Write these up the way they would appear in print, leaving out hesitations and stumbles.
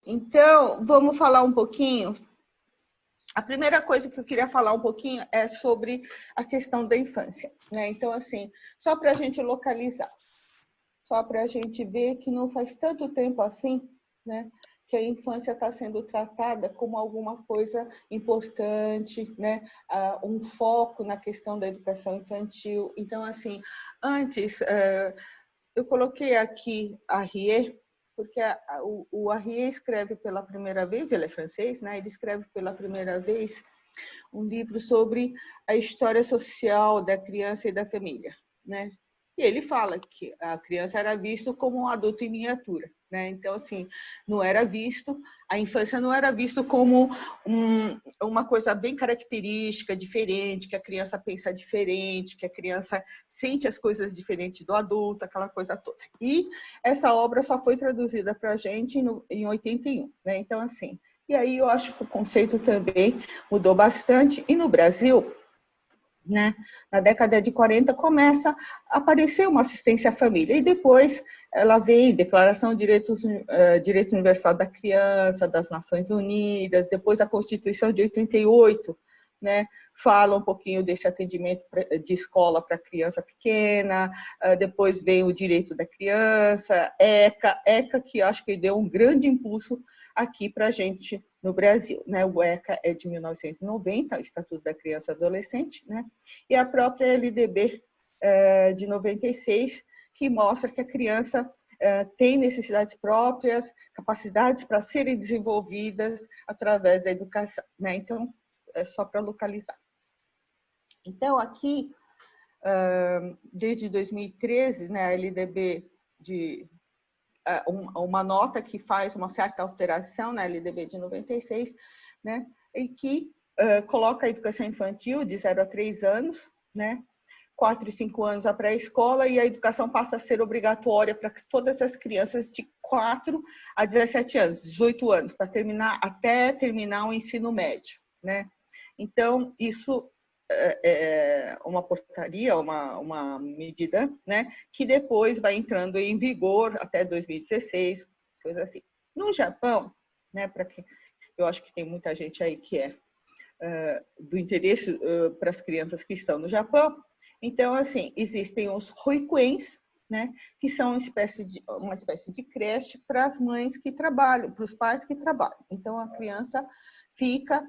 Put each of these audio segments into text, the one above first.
Então, vamos falar um pouquinho. A primeira coisa que eu queria falar um pouquinho é sobre a questão da infância, né? Então, assim, só para a gente localizar, só para a gente ver que não faz tanto tempo assim, né? Que a infância está sendo tratada como alguma coisa importante, né? Um foco na questão da educação infantil. Então, assim, antes, eu coloquei aqui a Rie, porque o Arrier escreve pela primeira vez, ele é francês, né? Ele escreve pela primeira vez um livro sobre a história social da criança e da família, né? E ele fala que a criança era vista como um adulto em miniatura, né? Então, assim, não era visto, a infância não era visto como uma coisa bem característica, diferente, que a criança pensa diferente, que a criança sente as coisas diferentes do adulto, aquela coisa toda. E essa obra só foi traduzida para a gente em 81, né? Então, assim, e aí eu acho que o conceito também mudou bastante. E no Brasil, né, na década de 40, começa a aparecer uma assistência à família. E depois ela vem Declaração de Direitos Universal da Criança, das Nações Unidas, depois a Constituição de 88, né, fala um pouquinho desse atendimento de escola para criança pequena, depois vem o direito da criança, ECA que acho que deu um grande impulso aqui para a gente no Brasil, né? O ECA é de 1990, o Estatuto da Criança e Adolescente, né? E a própria LDB de 96, que mostra que a criança tem necessidades próprias, capacidades para serem desenvolvidas através da educação, né? Então, é só para localizar. Então, aqui, desde 2013, né, a LDB de uma nota que faz uma certa alteração na LDB de 96, né, e que coloca a educação infantil de 0 a 3 anos, né, 4 e 5 anos a pré-escola, e a educação passa a ser obrigatória para todas as crianças de 4 a 17 anos, 18 anos, para até terminar o ensino médio, né? Então, isso é uma portaria, uma medida, né, que depois vai entrando em vigor até 2016, coisa assim. No Japão, né, para que eu acho que tem muita gente aí que é do interesse para as crianças que estão no Japão. Então, assim, existem os roikuens, né, que são uma espécie de creche para as mães que trabalham, para os pais que trabalham. Então, a criança fica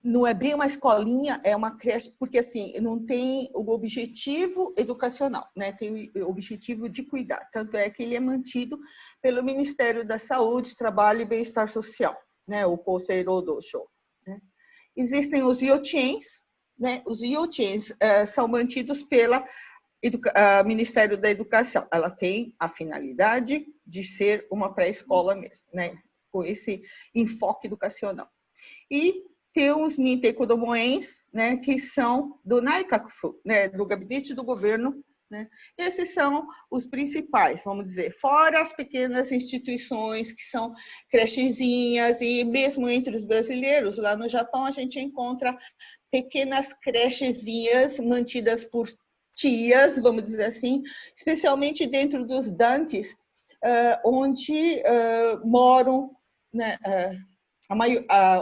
não é bem uma escolinha, é uma creche, porque assim, não tem o objetivo educacional, né? Tem o objetivo de cuidar. Tanto é que ele é mantido pelo Ministério da Saúde, Trabalho e Bem-Estar Social, né? O Kosei-ro Dosho, né? Existem os iotiens, né? Os iotiens são mantidos pelo Ministério da Educação. Ela tem a finalidade de ser uma pré-escola mesmo, né? Com esse enfoque educacional. E tem os Nintekodomoens, né, que são do Naikakufu, né, do Gabinete do Governo, né? Esses são os principais, vamos dizer, fora as pequenas instituições que são crechezinhas, e mesmo entre os brasileiros, lá no Japão a gente encontra pequenas crechezinhas mantidas por tias, vamos dizer assim, especialmente dentro dos dantes, onde moram, né,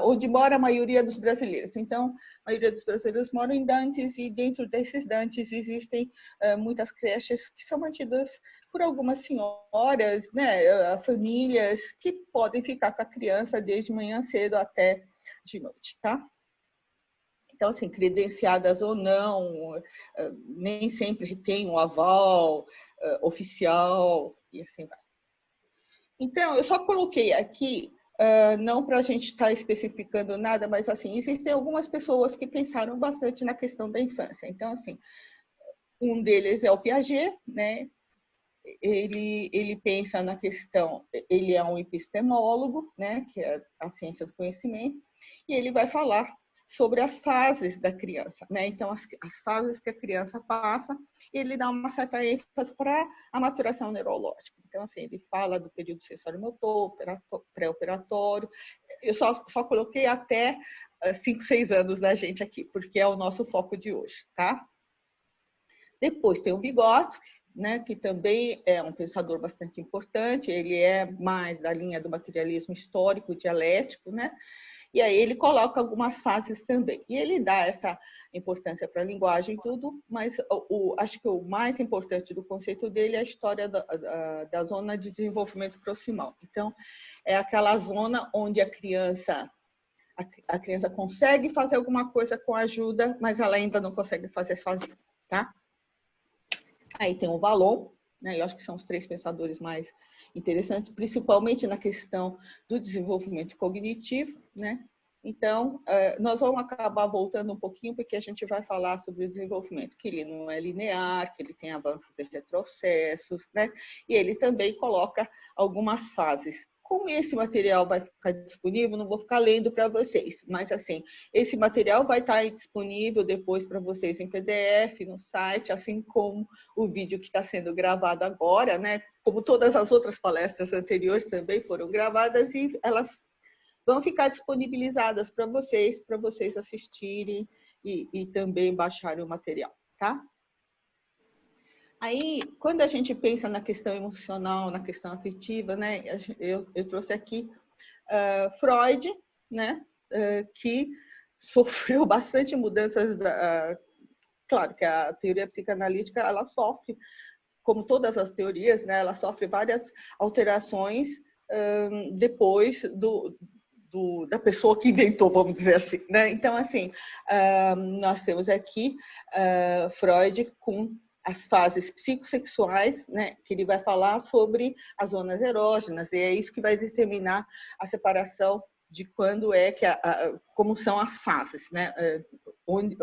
onde mora a maioria dos brasileiros. Então, a maioria dos brasileiros moram em dantes, e dentro desses dantes existem muitas creches que são mantidas por algumas senhoras, né, famílias que podem ficar com a criança desde manhã cedo até de noite, tá? Então, assim, credenciadas ou não, nem sempre tem um aval oficial, e assim vai. Então, eu só coloquei aqui, não para a gente estar especificando nada, mas assim, existem algumas pessoas que pensaram bastante na questão da infância. Então, assim, um deles é o Piaget, né? Ele pensa na questão, ele é um epistemólogo, né, que é a ciência do conhecimento, e ele vai falar sobre as fases da criança, né? Então, as fases que a criança passa, ele dá uma certa ênfase para a maturação neurológica. Então, assim, ele fala do período sensório-motor, pré-operatório. Eu só coloquei até 5, 6 anos da gente aqui, porque é o nosso foco de hoje, tá? Depois tem o Vygotsky, né, que também é um pensador bastante importante, ele é mais da linha do materialismo histórico, dialético, né? E aí ele coloca algumas fases também. E ele dá essa importância para a linguagem e tudo, mas acho que o mais importante do conceito dele é a história da zona de desenvolvimento proximal. Então, é aquela zona onde a criança consegue fazer alguma coisa com ajuda, mas ela ainda não consegue fazer sozinha, tá? Aí tem o Vallon, né? Eu acho que são os três pensadores mais interessantes, principalmente na questão do desenvolvimento cognitivo, né? Então, nós vamos acabar voltando um pouquinho, porque a gente vai falar sobre o desenvolvimento, que ele não é linear, que ele tem avanços e retrocessos, né? E ele também coloca algumas fases. Como esse material vai ficar disponível, não vou ficar lendo para vocês, mas assim, esse material vai estar disponível depois para vocês em PDF, no site, assim como o vídeo que está sendo gravado agora, né? Como todas as outras palestras anteriores também foram gravadas e elas vão ficar disponibilizadas para vocês assistirem e também baixarem o material, tá? Aí, quando a gente pensa na questão emocional, na questão afetiva, né? Eu trouxe aqui Freud, né? Que sofreu bastante mudanças. Claro que a teoria psicanalítica, ela sofre, como todas as teorias, né? Ela sofre várias alterações depois da pessoa que inventou, vamos dizer assim, né? Então, assim, nós temos aqui Freud com as fases psicossexuais, né? Que ele vai falar sobre as zonas erógenas, e é isso que vai determinar a separação de quando é que como são as fases, né?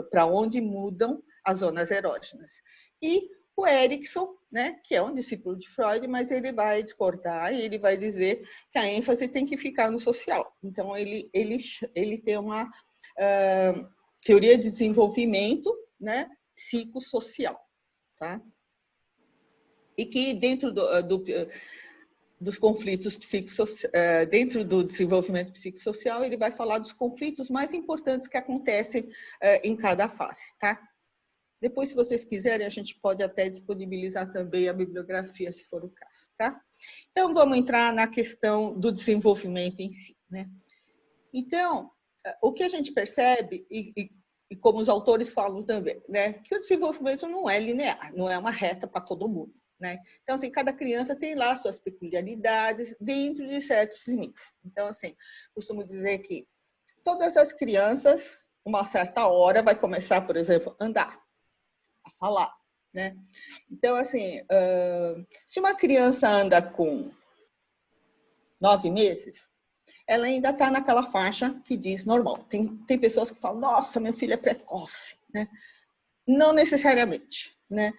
Para onde mudam as zonas erógenas. E o Erikson, né, que é um discípulo de Freud, mas ele vai discordar e ele vai dizer que a ênfase tem que ficar no social. Então, ele tem uma teoria de desenvolvimento, né, psicossocial, tá? E que dentro dos conflitos psicossociais, dentro do desenvolvimento psicossocial, ele vai falar dos conflitos mais importantes que acontecem em cada fase, tá? Depois, se vocês quiserem, a gente pode até disponibilizar também a bibliografia, se for o caso, tá? Então, vamos entrar na questão do desenvolvimento em si, né? Então, o que a gente percebe, e como os autores falam também, né? Que o desenvolvimento não é linear, não é uma reta para todo mundo, né? Então, assim, cada criança tem lá suas peculiaridades dentro de certos limites. Então, assim, costumo dizer que todas as crianças, uma certa hora, vai começar, por exemplo, a andar, a falar, né? Então, assim, se uma criança anda com 9 meses, ela ainda está naquela faixa que diz normal. Tem pessoas que falam, nossa, meu filho é precoce, né? Não necessariamente, né?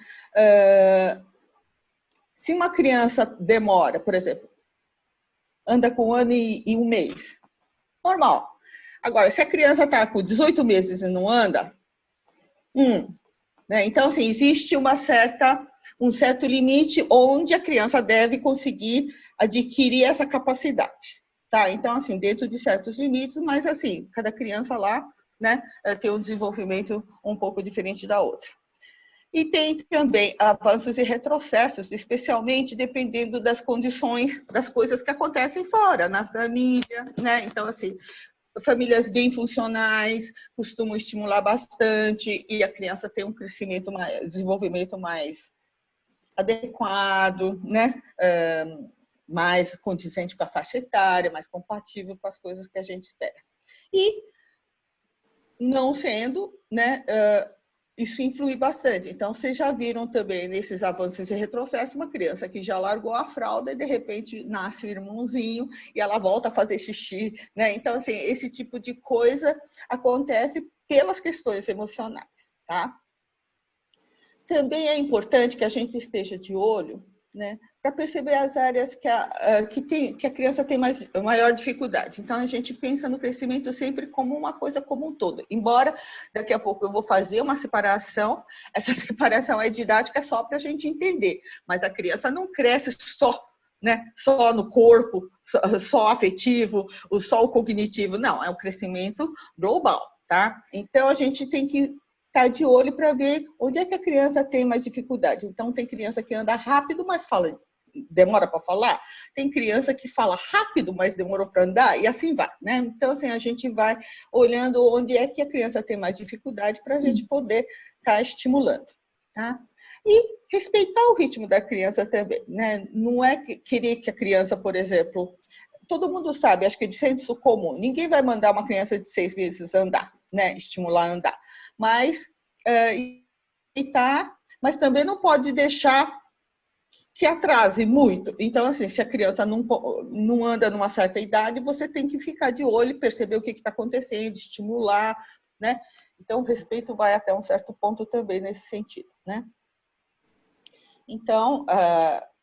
Se uma criança demora, por exemplo, anda com 1 ano e 1 mês, normal. Agora, se a criança está com 18 meses e não anda, né? Então, assim, existe um certo limite onde a criança deve conseguir adquirir essa capacidade, tá? Então, assim, dentro de certos limites, mas, assim, cada criança lá, né, tem um desenvolvimento um pouco diferente da outra. E tem também avanços e retrocessos, especialmente dependendo das condições, das coisas que acontecem fora, na família, né? Então, assim, famílias bem funcionais costumam estimular bastante e a criança tem um crescimento, desenvolvimento mais adequado, né? Mais condizente com a faixa etária, mais compatível com as coisas que a gente espera. E não sendo, né? Isso influi bastante. Então, vocês já viram também nesses avanços e retrocessos uma criança que já largou a fralda e, de repente, nasce o irmãozinho e ela volta a fazer xixi, né? Então, assim, esse tipo de coisa acontece pelas questões emocionais, tá? Também é importante que a gente esteja de olho, né, para perceber as áreas que a criança tem maior dificuldade. Então, a gente pensa no crescimento sempre como uma coisa como um todo. Embora, daqui a pouco eu vou fazer uma separação, essa separação é didática só para a gente entender, mas a criança não cresce só, né, só no corpo, só afetivo, só o cognitivo. Não, é um crescimento global, tá? Então, a gente tem que estar de olho para ver onde é que a criança tem mais dificuldade. Então, tem criança que anda rápido, mas demora para falar. Tem criança que fala rápido, mas demorou para andar, e assim vai, né? Então, assim, a gente vai olhando onde é que a criança tem mais dificuldade para a gente poder estar estimulando, tá? E respeitar o ritmo da criança também, né? Não é querer que a criança, por exemplo, todo mundo sabe, acho que é de senso comum, ninguém vai mandar uma criança de 6 meses andar, né? Estimular a andar. Mas, mas também não pode deixar que atrase muito. Então, assim, se a criança não anda numa certa idade, você tem que ficar de olho e perceber o que está acontecendo, estimular, né? Então, o respeito vai até um certo ponto também nesse sentido, né? Então,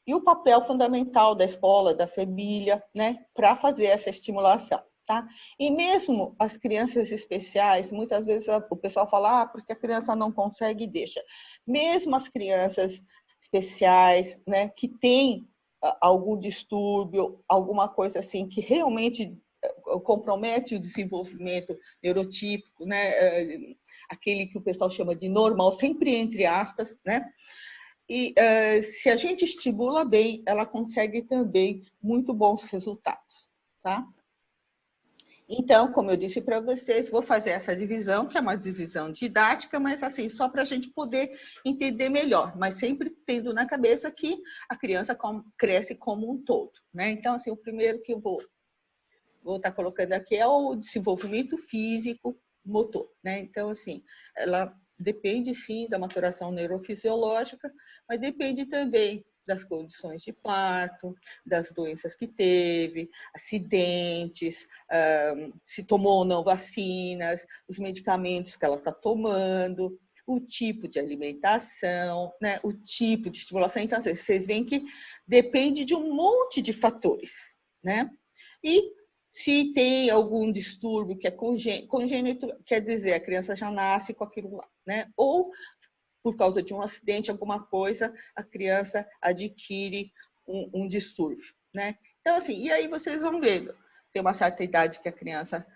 e o papel fundamental da escola, da família, né, para fazer essa estimulação, tá? E mesmo as crianças especiais, muitas vezes o pessoal fala, porque a criança não consegue e deixa. Mesmo as crianças especiais, né, que têm algum distúrbio, alguma coisa assim que realmente compromete o desenvolvimento neurotípico, né, aquele que o pessoal chama de normal, sempre entre aspas, né? E se a gente estimula bem, ela consegue também muito bons resultados, tá? Então, como eu disse para vocês, vou fazer essa divisão, que é uma divisão didática, mas assim, só para a gente poder entender melhor, mas sempre tendo na cabeça que a criança cresce como um todo, né? Então, assim, o primeiro que eu vou estar colocando aqui é o desenvolvimento físico motor, né? Então, assim, ela depende sim da maturação neurofisiológica, mas depende também das condições de parto, das doenças que teve, acidentes, se tomou ou não vacinas, os medicamentos que ela está tomando, o tipo de alimentação, né? O tipo de estimulação. Então, vocês veem que depende de um monte de fatores, né? E se tem algum distúrbio que é congênito, quer dizer, a criança já nasce com aquilo lá, né? Ou por causa de um acidente, alguma coisa, a criança adquire um distúrbio, né? Então, assim, e aí vocês vão vendo, tem uma certa idade que a criança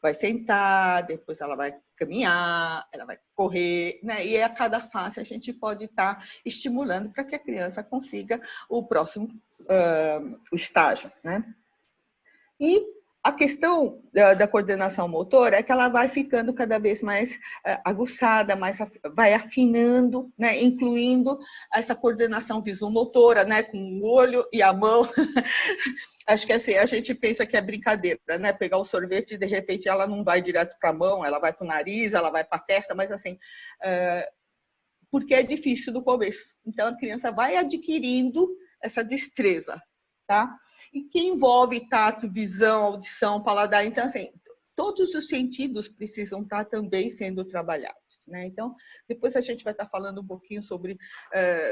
vai sentar, depois ela vai caminhar, ela vai correr, né? E a cada fase a gente pode estar estimulando para que a criança consiga o próximo o estágio, né? E a questão da coordenação motora é que ela vai ficando cada vez mais aguçada, vai afinando, né, incluindo essa coordenação visomotora, né, com o olho e a mão. Acho que assim, a gente pensa que é brincadeira, né? Pegar o sorvete e de repente ela não vai direto para a mão, ela vai para o nariz, ela vai para a testa, mas assim, porque é difícil no começo. Então a criança vai adquirindo essa destreza, tá? E que envolve tato, visão, audição, paladar. Então, assim, todos os sentidos precisam estar também sendo trabalhados, né? Então, depois a gente vai estar falando um pouquinho sobre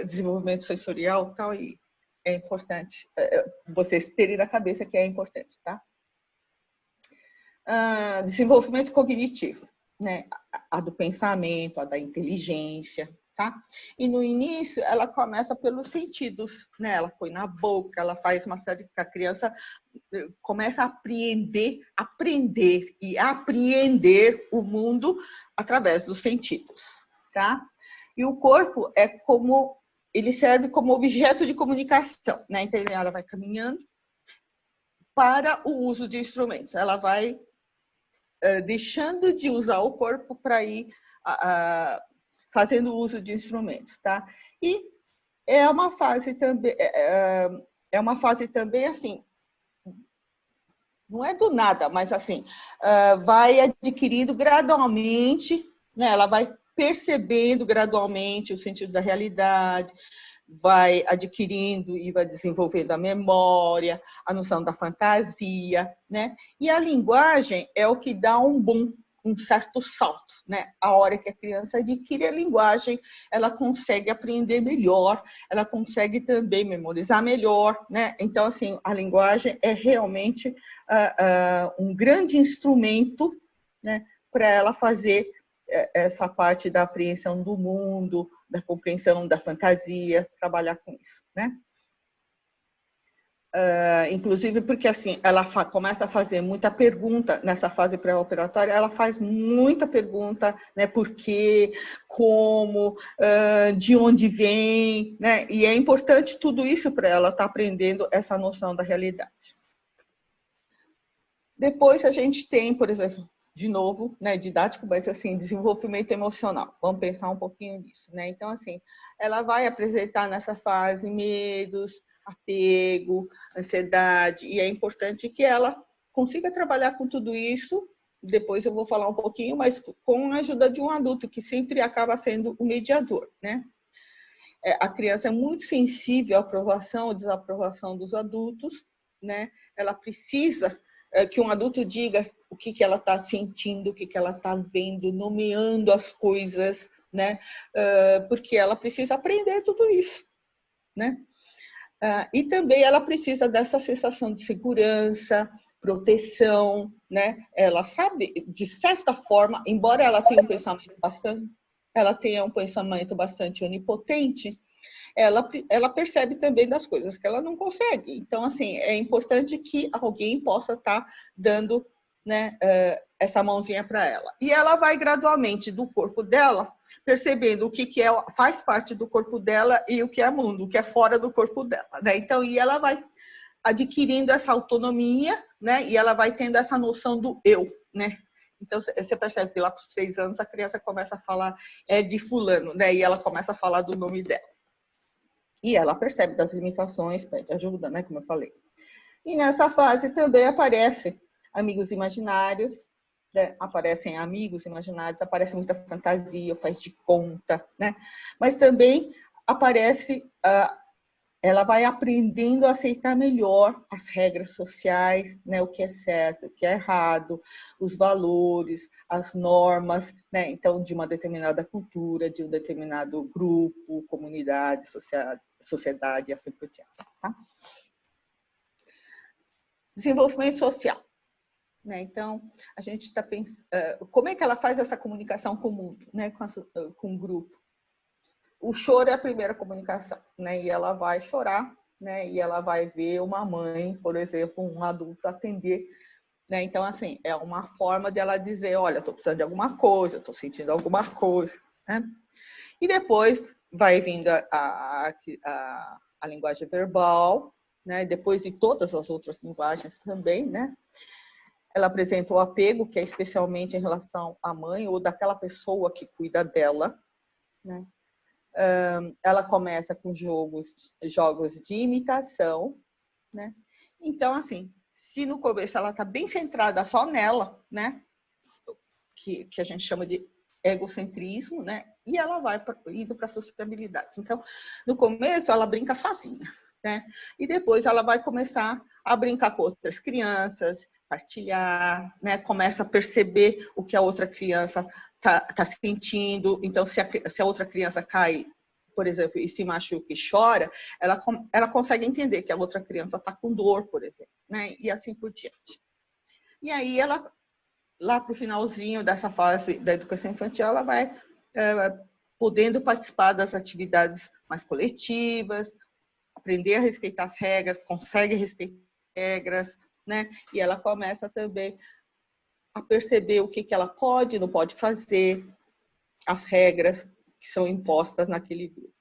desenvolvimento sensorial e tal, e é importante vocês terem na cabeça que é importante, tá? Desenvolvimento cognitivo, né? A do pensamento, a da inteligência, tá? E no início ela começa pelos sentidos, né? Ela põe na boca, ela faz uma série que a criança começa a aprender e apreender o mundo através dos sentidos, tá? E o corpo ele serve como objeto de comunicação, né? Então ela vai caminhando para o uso de instrumentos, ela vai deixando de usar o corpo para ir fazendo uso de instrumentos, tá? E é uma fase também assim, não é do nada, mas assim, vai adquirindo gradualmente, né? Ela vai percebendo gradualmente o sentido da realidade, vai adquirindo e vai desenvolvendo a memória, a noção da fantasia, né? E a linguagem é o que dá um certo salto, né? A hora que a criança adquire a linguagem, ela consegue aprender melhor, ela consegue também memorizar melhor, né? Então, assim, a linguagem é realmente um grande instrumento, né, para ela fazer essa parte da apreensão do mundo, da compreensão da fantasia, trabalhar com isso, né? Inclusive porque assim, ela começa a fazer muita pergunta nessa fase pré-operatória, ela faz muita pergunta, né, por quê, como, de onde vem, né, e é importante tudo isso para ela estar aprendendo essa noção da realidade. Depois a gente tem, por exemplo, de novo, né, didático, mas assim, desenvolvimento emocional. Vamos pensar um pouquinho nisso, né? Então, assim, ela vai apresentar nessa fase medos, apego, ansiedade, e é importante que ela consiga trabalhar com tudo isso. Depois eu vou falar um pouquinho, mas com a ajuda de um adulto, que sempre acaba sendo o mediador, né? A criança é muito sensível à aprovação ou desaprovação dos adultos, né? Ela precisa que um adulto diga o que ela está sentindo, o que ela está vendo, nomeando as coisas, né? Porque ela precisa aprender tudo isso, né? E também ela precisa dessa sensação de segurança, proteção, né? Ela sabe, de certa forma, embora ela tenha um pensamento bastante onipotente, ela percebe também das coisas que ela não consegue. Então, assim, é importante que alguém possa estar dando, né, essa mãozinha para ela. E ela vai gradualmente do corpo dela, percebendo o que faz parte do corpo dela e o que é mundo, o que é fora do corpo dela, né? Então, e ela vai adquirindo essa autonomia, né? E ela vai tendo essa noção do eu, né? Então, você percebe que lá para os 3 anos a criança começa a falar de fulano, né? E ela começa a falar do nome dela. E ela percebe das limitações, pede ajuda, né? Como eu falei. E nessa fase também aparecem amigos imaginários, né? Aparecem amigos imaginários, aparece muita fantasia, faz de conta, né? Mas também aparece, ela vai aprendendo a aceitar melhor as regras sociais, né? O que é certo, o que é errado, os valores, as normas, né? Então, de uma determinada cultura, de um determinado grupo, comunidade, sociedade e assim por diante, tá? Desenvolvimento social, né? Então, a gente está pensando, como é que ela faz essa comunicação com o mundo, né? Com o grupo. O choro é a primeira comunicação, né? E ela vai chorar, né? E ela vai ver uma mãe, por exemplo, um adulto atender, né? Então, assim, é uma forma de ela dizer, olha, estou precisando de alguma coisa, estou sentindo alguma coisa, né? E depois vai vindo a linguagem verbal, né? Depois de todas as outras linguagens também, né? Ela apresenta o apego, que é especialmente em relação à mãe ou daquela pessoa que cuida dela, né? Ela começa com jogos de imitação, né? Então, assim, se no começo ela está bem centrada só nela, né? Que a gente chama de egocentrismo, né? E ela vai indo para a sociabilidade. Então, no começo ela brinca sozinha, né? E depois ela vai começar a brincar com outras crianças, partilhar, né? Começa a perceber o que a outra criança tá sentindo. Então, se a outra criança cai, por exemplo, e se machuca e chora, ela consegue entender que a outra criança está com dor, por exemplo, né? E assim por diante. E aí ela, lá para o finalzinho dessa fase da educação infantil, ela vai podendo participar das atividades mais coletivas, aprender a respeitar as regras, consegue respeitar as regras, né? E ela começa também a perceber o que ela pode e não pode fazer, as regras que são impostas naquele grupo.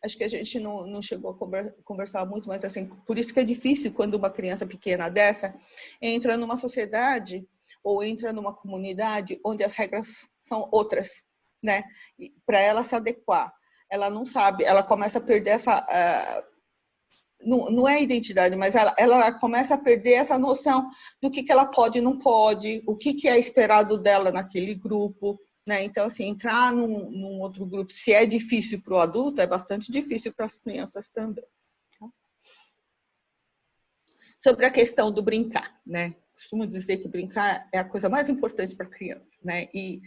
Acho que a gente não chegou a conversar muito, mas assim, por isso que é difícil quando uma criança pequena dessa entra numa sociedade ou entra numa comunidade onde as regras são outras, né? Para ela se adequar. Ela não sabe, ela começa a perder essa... não é identidade, mas ela começa a perder essa noção do que ela pode e não pode, o que é esperado dela naquele grupo, né? Então, assim, entrar num outro grupo, se é difícil para o adulto, é bastante difícil para as crianças também. Tá? Sobre a questão do brincar, né? Costumo dizer que brincar é a coisa mais importante para a criança, né? E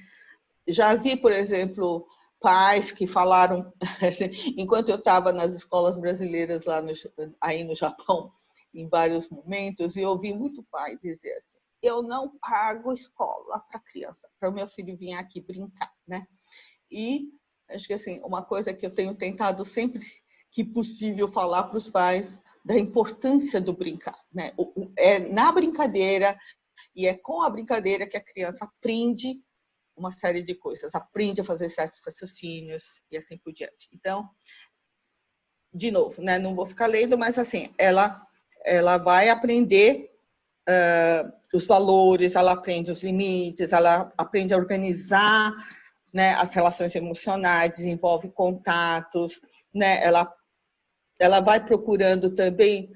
já vi, por exemplo, pais que falaram, assim, enquanto eu estava nas escolas brasileiras lá aí no Japão, em vários momentos, e eu ouvi muito pai dizer assim, eu não pago escola para criança, para o meu filho vir aqui brincar, né? E acho que assim, uma coisa que eu tenho tentado sempre que possível falar para os pais da importância do brincar, né? É na brincadeira e é com a brincadeira que a criança aprende uma série de coisas, aprende a fazer certos raciocínios e assim por diante. Então, de novo, né? Não vou ficar lendo, mas assim, ela vai aprender os valores, ela aprende os limites, ela aprende a organizar, né, as relações emocionais, desenvolve contatos, né? Ela vai procurando também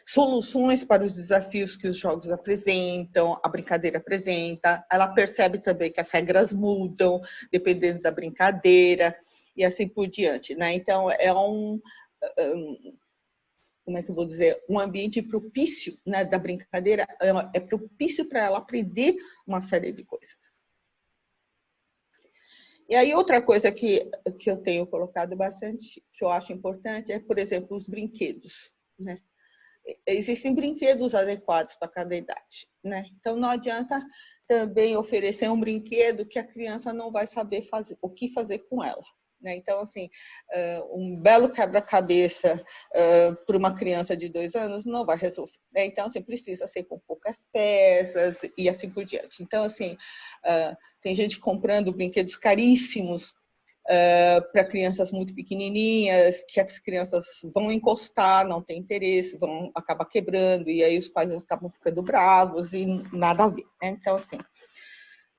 soluções para os desafios que os jogos apresentam, a brincadeira apresenta. Ela percebe também que as regras mudam dependendo da brincadeira e assim por diante, né? Então é como é que eu vou dizer, um ambiente propício, né, da brincadeira, é propício para ela aprender uma série de coisas. E aí outra coisa que eu tenho colocado bastante, que eu acho importante, é, por exemplo, os brinquedos, né? Existem brinquedos adequados para cada idade, né? Então não adianta também oferecer um brinquedo que a criança não vai saber fazer, o que fazer com ela, né? Então, assim, um belo quebra-cabeça para uma criança de 2 anos não vai resolver, né? Então, assim, precisa ser com poucas peças e assim por diante. Então, assim, tem gente comprando brinquedos caríssimos para crianças muito pequenininhas, que as crianças vão encostar, não tem interesse, vão acabar quebrando, e aí os pais acabam ficando bravos e nada a ver, né? Então, assim...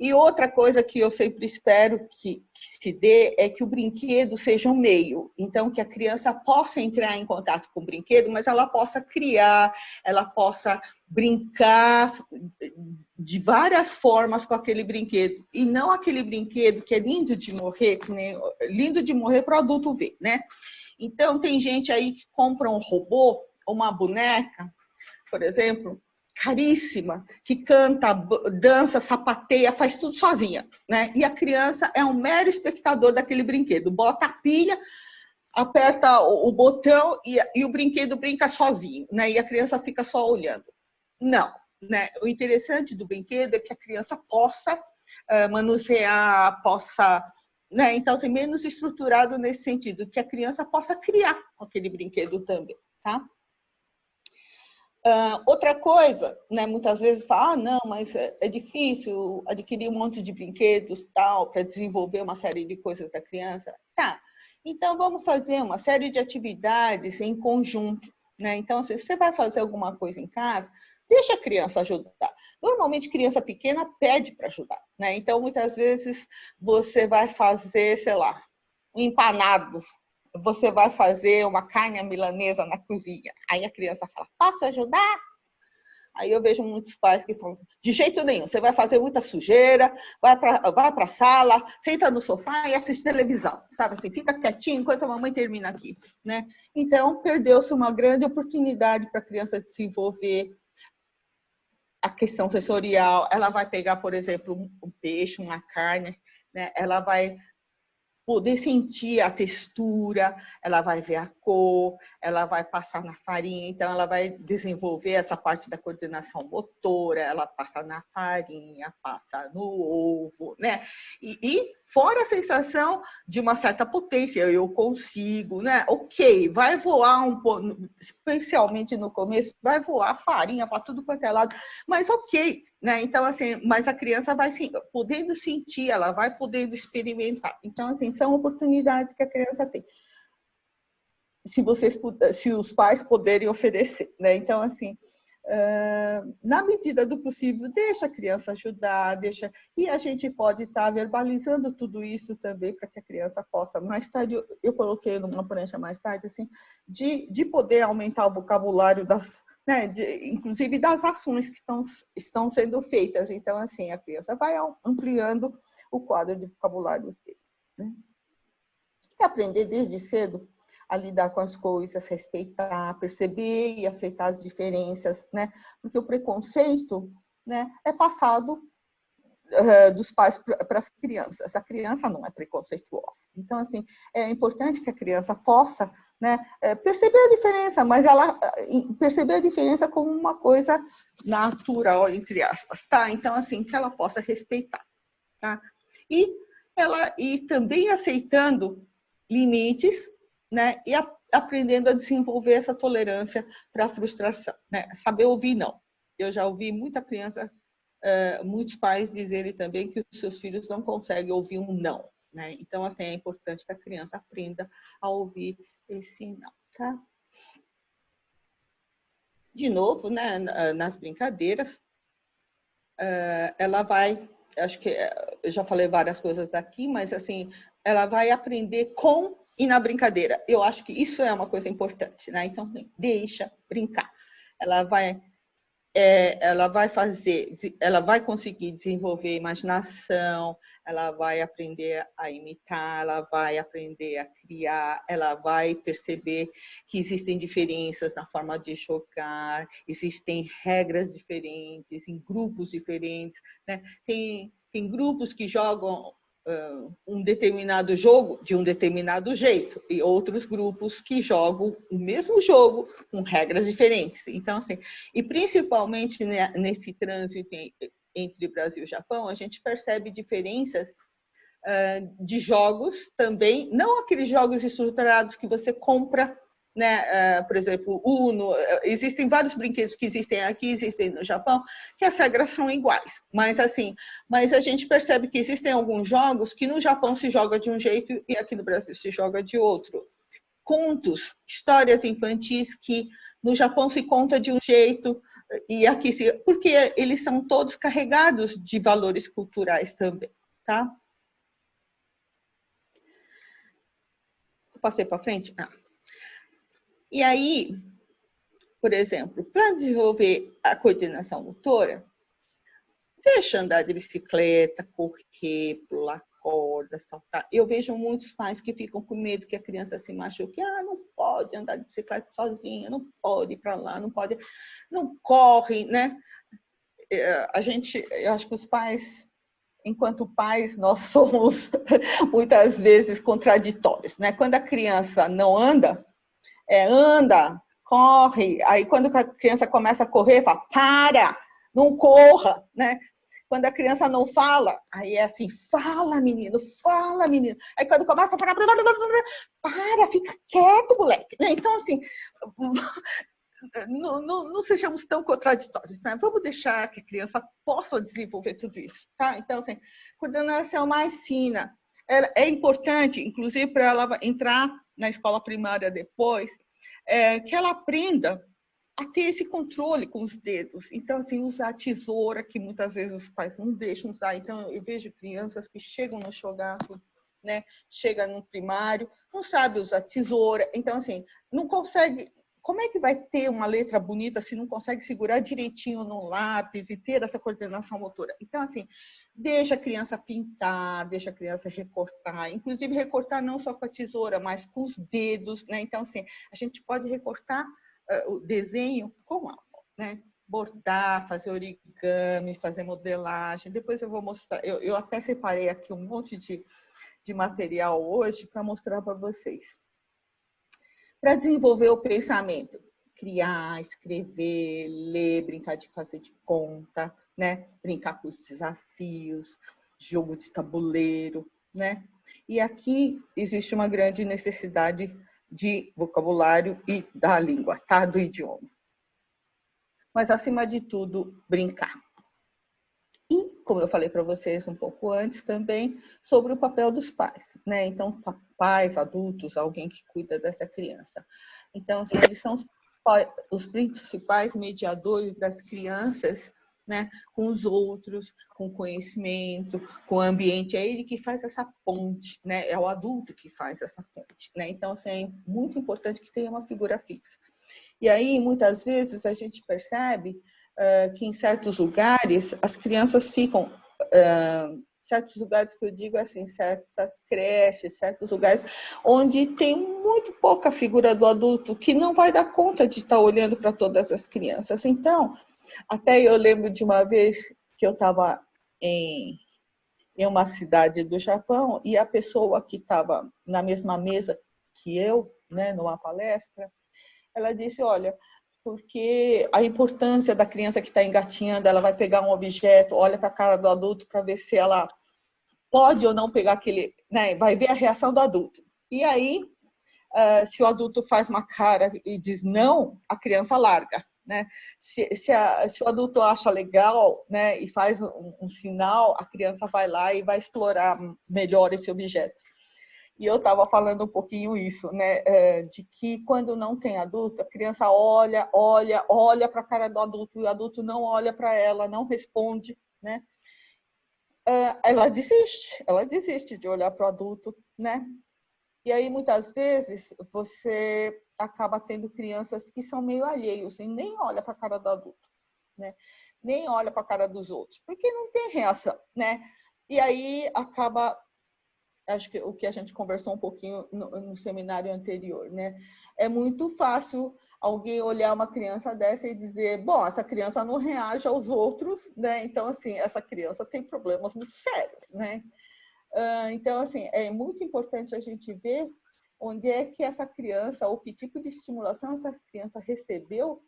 E outra coisa que eu sempre espero que se dê é que o brinquedo seja um meio. Então, que a criança possa entrar em contato com o brinquedo, mas ela possa criar, ela possa brincar de várias formas com aquele brinquedo. E não aquele brinquedo que é lindo de morrer, né? Lindo de morrer para o adulto ver, né? Então, tem gente aí que compra um robô, uma boneca, por exemplo, caríssima, que canta, dança, sapateia, faz tudo sozinha, né? E a criança é um mero espectador daquele brinquedo. Bota a pilha, aperta o botão e o brinquedo brinca sozinho, né? E a criança fica só olhando. Não, né? O interessante do brinquedo é que a criança possa manusear, possa... Né? Então, assim, menos estruturado nesse sentido, que a criança possa criar aquele brinquedo também, tá? Outra coisa, né, muitas vezes fala, não, mas é difícil adquirir um monte de brinquedos tal para desenvolver uma série de coisas da criança. Tá, então vamos fazer uma série de atividades em conjunto, né? Então, se você vai fazer alguma coisa em casa, deixa a criança ajudar. Normalmente, criança pequena pede para ajudar, né? Então, muitas vezes, você vai fazer, sei lá, um empanado, você vai fazer uma carne milanesa na cozinha. Aí a criança fala, posso ajudar? Aí eu vejo muitos pais que falam, de jeito nenhum, você vai fazer muita sujeira, vai para a sala, senta no sofá e assiste televisão, sabe assim, fica quietinho enquanto a mamãe termina aqui, né? Então, perdeu-se uma grande oportunidade para a criança desenvolver a questão sensorial. Ela vai pegar, por exemplo, um peixe, uma carne, né? Ela vai poder sentir a textura, ela vai ver a cor, ela vai passar na farinha, então ela vai desenvolver essa parte da coordenação motora, ela passa na farinha, passa no ovo, né? E fora a sensação de uma certa potência, eu consigo, né? Ok, vai voar um pouco, especialmente no começo, vai voar farinha para tudo quanto é lado, mas ok, né? Então, assim, mas a criança vai podendo sentir, ela vai podendo experimentar. Então, assim, são oportunidades que a criança tem. Se os pais puderem oferecer, né? Então, assim, na medida do possível, deixa a criança ajudar, e a gente pode estar verbalizando tudo isso também para que a criança possa, mais tarde, eu coloquei numa prancha mais tarde, assim, de poder aumentar o vocabulário né, inclusive das ações que estão sendo feitas. Então, assim, a criança vai ampliando o quadro de vocabulário dele, né? E aprender desde cedo a lidar com as coisas, respeitar, perceber e aceitar as diferenças, né? Porque o preconceito, né, é passado dos pais para as crianças. A criança não é preconceituosa. Então, assim, é importante que a criança possa, né, perceber a diferença, mas ela perceber a diferença como uma coisa natural, entre aspas, tá? Então, assim, que ela possa respeitar, tá? E também aceitando limites, né? aprendendo a desenvolver essa tolerância para a frustração, né? Saber ouvir não. Eu já ouvi muita criança, muitos pais dizerem também que os seus filhos não conseguem ouvir um não, né? Então, assim, é importante que a criança aprenda a ouvir esse não, tá? De novo, né, nas brincadeiras, ela vai, acho que eu já falei várias coisas aqui, mas assim, ela vai aprender com e na brincadeira. Eu acho que isso é uma coisa importante, né? Então, deixa brincar. Ela vai fazer, ela vai conseguir desenvolver imaginação, ela vai aprender a imitar, ela vai aprender a criar, ela vai perceber que existem diferenças na forma de jogar, existem regras diferentes, em grupos diferentes, né? Tem grupos que jogam um determinado jogo de um determinado jeito e outros grupos que jogam o mesmo jogo com regras diferentes. Então, assim, e principalmente nesse trânsito entre Brasil e Japão, a gente percebe diferenças de jogos também, não aqueles jogos estruturados que você compra, né? Por exemplo, Uno, existem vários brinquedos que existem aqui, existem no Japão, que as regras são iguais, mas a gente percebe que existem alguns jogos que no Japão se joga de um jeito e aqui no Brasil se joga de outro. Contos, histórias infantis que no Japão se conta de um jeito e aqui se... Porque eles são todos carregados de valores culturais também, tá? Passei para frente? E aí, por exemplo, para desenvolver a coordenação motora, deixa andar de bicicleta, correr, pular corda, saltar. Eu vejo muitos pais que ficam com medo que a criança se machuque. Não pode andar de bicicleta sozinha, não pode ir para lá, não pode, não corre, né? Eu acho que os pais, enquanto pais, nós somos muitas vezes contraditórios, né? Quando a criança não anda, anda, corre. Aí quando a criança começa a correr, fala, para, não corra, né? Quando a criança não fala, aí é assim, fala, menino, fala, menino. Aí quando começa a falar, para, fica quieto, moleque. Então, assim, não sejamos tão contraditórios, né? Vamos deixar que a criança possa desenvolver tudo isso, tá? Então, assim, coordenação mais fina. É importante, inclusive, para ela entrar na escola primária depois, que ela aprenda a ter esse controle com os dedos. Então, assim, usar a tesoura, que muitas vezes os pais não deixam usar. Então, eu vejo crianças que chegam no shogaku, né? Chega no primário, não sabe usar tesoura. Então, assim, não consegue... Como é que vai ter uma letra bonita se não consegue segurar direitinho no lápis e ter essa coordenação motora? Então, assim, deixa a criança pintar, deixa a criança recortar, inclusive recortar não só com a tesoura, mas com os dedos, né? Então, assim, a gente pode recortar o desenho com a mão, né? Bordar, fazer origami, fazer modelagem. Depois eu vou mostrar, eu até separei aqui um monte de material hoje para mostrar para vocês. Para desenvolver o pensamento, criar, escrever, ler, brincar de fazer de conta, né? Brincar com os desafios, jogo de tabuleiro, né? E aqui existe uma grande necessidade de vocabulário e da língua, tá? Do idioma. Mas, acima de tudo, brincar. E, como eu falei para vocês um pouco antes também, sobre o papel dos pais, né? Então, pais, adultos, alguém que cuida dessa criança. Então, assim, eles são os principais mediadores das crianças, né? Com os outros, com o conhecimento, com o ambiente. É ele que faz essa ponte, né? É o adulto que faz essa ponte, né? Então, assim, é muito importante que tenha uma figura fixa. E aí, muitas vezes, a gente percebe que em certos lugares as crianças ficam, certos lugares que eu digo assim, certas creches, certos lugares onde tem muito pouca figura do adulto que não vai dar conta de estar olhando para todas as crianças. Então, até eu lembro de uma vez que eu estava em uma cidade do Japão e a pessoa que estava na mesma mesa que eu, né, numa palestra, ela disse, olha, porque a importância da criança que está engatinhando, ela vai pegar um objeto, olha para a cara do adulto para ver se ela pode ou não pegar aquele, né? Vai ver a reação do adulto. E aí Se o adulto faz uma cara e diz não, a criança larga, né? Se o adulto acha legal, né, e faz um sinal, a criança vai lá e vai explorar melhor esse objeto. E eu estava falando um pouquinho isso, né, de que quando não tem adulto, a criança olha para a cara do adulto e o adulto não olha para ela, não responde, né? Ela desiste de olhar para o adulto, né? E aí, muitas vezes, você acaba tendo crianças que são meio alheios e nem olha para a cara do adulto, né? Nem olha para a cara dos outros, porque não tem reação, né? E aí acaba, acho que o que a gente conversou um pouquinho no seminário anterior, né? É muito fácil alguém olhar uma criança dessa e dizer, bom, essa criança não reage aos outros, né? Então, assim, essa criança tem problemas muito sérios, né? Então, assim, é muito importante a gente ver onde é que essa criança, ou que tipo de estimulação essa criança recebeu,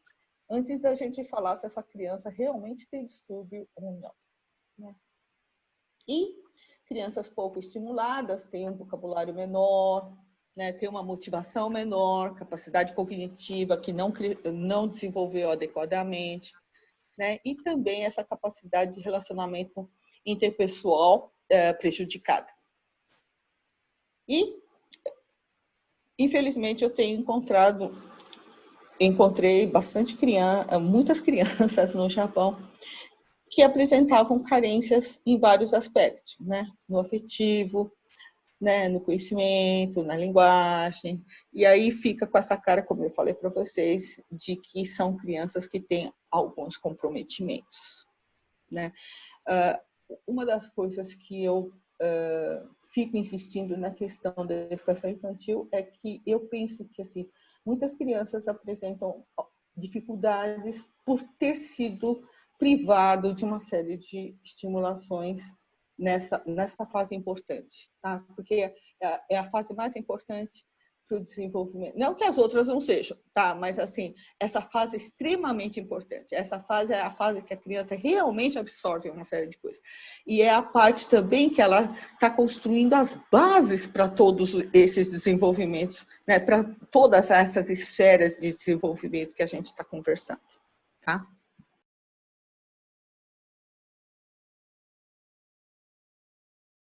antes da gente falar se essa criança realmente tem distúrbio ou não, né? E crianças pouco estimuladas têm um vocabulário menor, né, têm uma motivação menor, capacidade cognitiva que não desenvolveu adequadamente, né? E também essa capacidade de relacionamento interpessoal prejudicada. E, infelizmente, eu tenho encontrei muitas crianças no Japão que apresentavam carências em vários aspectos, né? No afetivo, né? No conhecimento, na linguagem. E aí fica com essa cara, como eu falei para vocês, de que são crianças que têm alguns comprometimentos, né? Uma das coisas que eu fico insistindo na questão da educação infantil é que eu penso que assim, muitas crianças apresentam dificuldades por ter sido privado de uma série de estimulações nessa fase importante, tá? Porque é a fase mais importante para o desenvolvimento. Não que as outras não sejam, tá? Mas assim, essa fase é extremamente importante. Essa fase é a fase que a criança realmente absorve uma série de coisas. E é a parte também que ela está construindo as bases para todos esses desenvolvimentos, né? Para todas essas esferas de desenvolvimento que a gente está conversando, tá?